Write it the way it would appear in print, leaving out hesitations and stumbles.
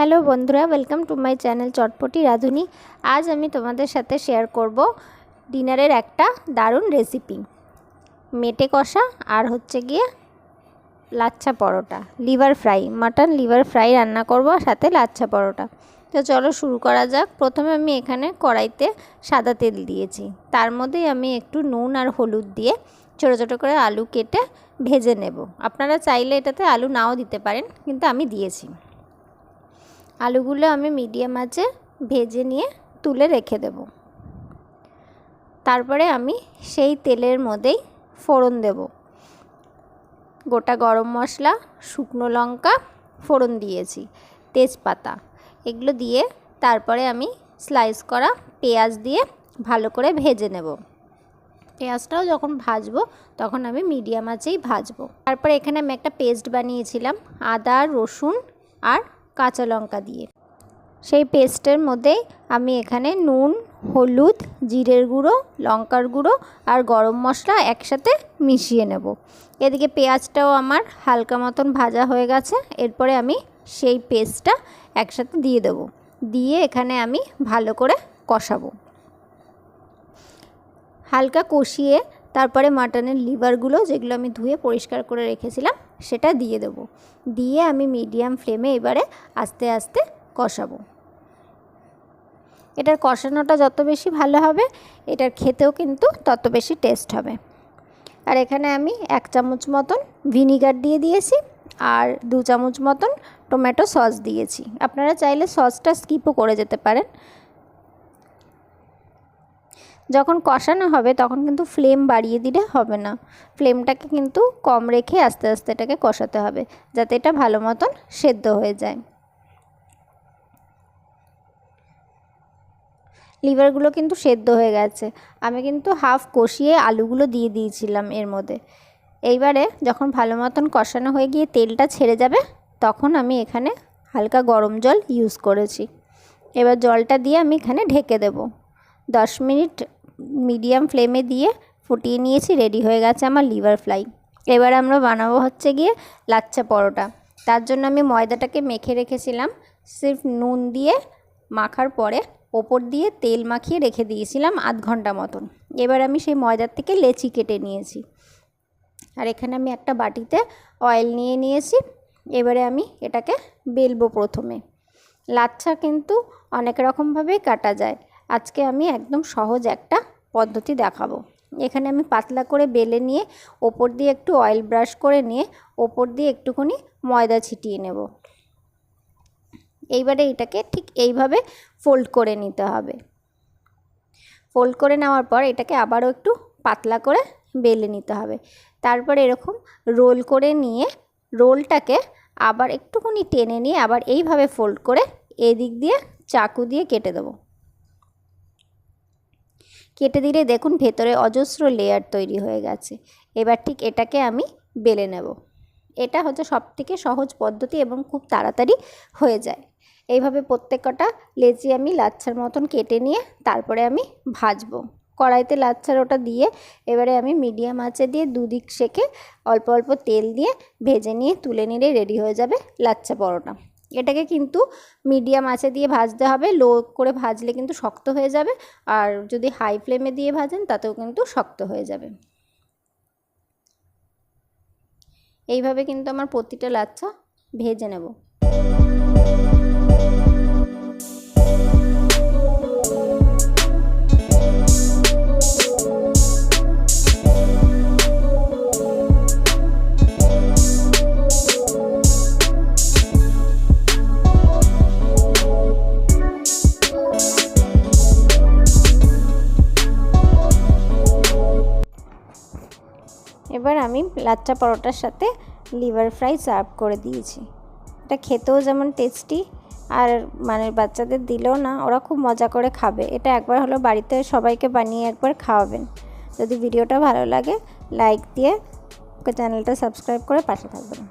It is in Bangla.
হ্যালো বন্ধুরা, ওয়েলকাম টু মাই চ্যানেল চটপটি রাঁধুনি। আজ আমি তোমাদের সাথে শেয়ার করব ডিনারের একটা দারুণ রেসিপি, মেটে কষা আর হচ্ছে গিয়ে lachha paratha, liver fry, mutton liver fry রান্না করব, সাথে লাচ্ছা পরোটা। তো চলো শুরু করা যাক। প্রথমে আমি এখানে কড়াইতে সাদা তেল দিয়েছি, তার মধ্যেই আমি একটু নুন আর হলুদ দিয়ে ছোটো ছোটো করে আলু কেটে ভেজে নেব। আপনারা চাইলে এটাতে আলু নাও দিতে পারেন, কিন্তু আমি দিয়েছি। আলুগুলো আমি মিডিয়াম আঁচে ভেজে নিয়ে তুলে রেখে দেব। তারপরে আমি সেই তেলের মধ্যেই ফোড়ন দেব। গোটা গরম মশলা, শুকনো লঙ্কা ফোড়ন দিয়েছি, তেজপাতা, এগুলো দিয়ে তারপরে আমি স্লাইস করা পেঁয়াজ দিয়ে ভালো করে ভেজে নেব। পেঁয়াজটাও যখন ভাজবো তখন আমি মিডিয়াম আঁচেই ভাজবো। তারপরে এখানে আমি একটা পেস্ট বানিয়েছিলাম আদা, রসুন আর কাঁচা লঙ্কা দিয়ে। সেই পেস্টের মধ্যেই আমি এখানে নুন, হলুদ, জিরের গুঁড়ো, লঙ্কার গুঁড়ো আর গরম মশলা একসাথে মিশিয়ে নেব। এদিকে পেঁয়াজটাও আমার হালকা মতন ভাজা হয়ে গেছে। এরপরে আমি সেই পেস্টটা একসাথে দিয়ে দেব, দিয়ে এখানে আমি ভালো করে কষাবো। হালকা কষিয়ে তারপরে মাটনের লিভারগুলো, যেগুলো আমি ধুয়ে পরিষ্কার করে রেখেছিলাম, সেটা দিয়ে দেব। দিয়ে আমি মিডিয়াম ফ্লেমে এবারে আস্তে আস্তে কষাবো। এটার কষানোটা যত বেশি ভালো হবে, এটার খেতেও কিন্তু তত বেশি টেস্ট হবে। আর এখানে আমি 1 চামচ মতন ভিনিগার দিয়ে দিয়েছি আর 2 চামচ মতন টমেটো সস দিয়েছি। আপনারা চাইলে সসটা স্কিপও করে যেতে পারেন। যখন কষানো হবে তখন কিন্তু ফ্লেম বাড়িয়ে দিলে হবে না, ফ্লেমটাকে কিন্তু কম রেখে আস্তে আস্তে এটাকে কষাতে হবে, যাতে এটা ভালো মতন সেদ্ধ হয়ে যায়। লিভারগুলো কিন্তু সেদ্ধ হয়ে গেছে। আমি কিন্তু হাফ কষিয়ে আলুগুলো দিয়ে দিয়েছিলাম এর মধ্যে। এইবারে যখন ভালো মতন কষানো হয়ে গিয়ে তেলটা ছেড়ে যাবে, তখন আমি এখানে হালকা গরম জল ইউজ করেছি। এবার জলটা দিয়ে আমি এখানে ঢেকে দেব। 10 মিনিট মিডিয়াম ফ্লেমে দিয়ে ফুটিয়ে নিয়েছি। রেডি হয়ে গেছে আমার লিভার ফ্রাই। এবার আমরা বানাবো হচ্ছে গিয়ে লাচ্ছা পরোটা। তার জন্য আমি ময়দাটাকে মেখে রেখেছিলাম। সির্ফ নুন দিয়ে মাখার পরে ওপর দিয়ে তেল মাখিয়ে রেখে দিয়েছিলাম আধ ঘন্টা মতন। এবার আমি সেই ময়দার থেকে লেচি কেটে নিয়েছি। আর এখানে আমি একটা বাটিতে অয়েল নিয়ে নিয়েছি। এবারে আমি এটাকে বেলবো। প্রথমে লাচ্ছা কিন্তু অনেক রকমভাবেই কাটা যায়, আজকে আমি একদম সহজ একটা পদ্ধতি দেখাবো। এখানে আমি পাতলা করে বেলে নিয়ে ওপর দিয়ে একটু অয়েল ব্রাশ করে নিয়ে ওপর দিয়ে একটুখানি ময়দা ছিটিয়ে নেব। এইবারে এটাকে ঠিক এইভাবে ফোল্ড করে নিতে হবে। ফোল্ড করে নেওয়ার পর এটাকে আবারও একটু পাতলা করে বেলে নিতে হবে। তারপর এরকম রোল করে নিয়ে রোলটাকে আবার একটুখানি টেনে নিয়ে আবার এইভাবে ফোল্ড করে এদিক দিয়ে চাকু দিয়ে কেটে দেবো। কেটে দিলে দেখুন ভেতরে অজস্র লেয়ার তৈরি হয়ে গেছে। এবার ঠিক এটাকে আমি বেলে নেব। এটা হচ্ছে সবথেকে সহজ পদ্ধতি এবং খুব তাড়াতাড়ি হয়ে যায়। এইভাবে প্রত্যেকটা লেচি আমি লাচ্ছার মতন কেটে নিয়ে তারপরে আমি ভাজবো। কড়াইতে লাচ্ছার ওটা দিয়ে এবারে আমি মিডিয়াম আঁচে দিয়ে দুদিক সেঁকে অল্প অল্প তেল দিয়ে ভেজে নিয়ে তুলে নিলে রেডি হয়ে যাবে লাচ্ছা পরোটা। এটাকে কিন্তু মিডিয়াম আঁচে দিয়ে ভাজতে হবে, লো করে ভাজলে কিন্তু শক্ত হয়ে যাবে, আর যদি হাই ফ্লেমে দিয়ে ভাজেন তাতেও কিন্তু শক্ত হয়ে যাবে। এইভাবে কিন্তু আমার প্রতিটা লাচ্ছা ভেজে নেব। এবার আমি লাচ্ছা পরোটার সাথে লিভার ফ্রাই সার্ভ করে দিয়েছি। এটা খেতেও যেমন টেস্টি, আর বাচ্চাদের দিলেও না ওরা খুব মজা করে খাবে। এটা একবার হলো বাড়িতে সবাইকে বানিয়ে একবার খাওয়াবেন। যদি ভিডিওটা ভালো লাগে লাইক দিয়ে চ্যানেলটা সাবস্ক্রাইব করে পাশে থাকবেন।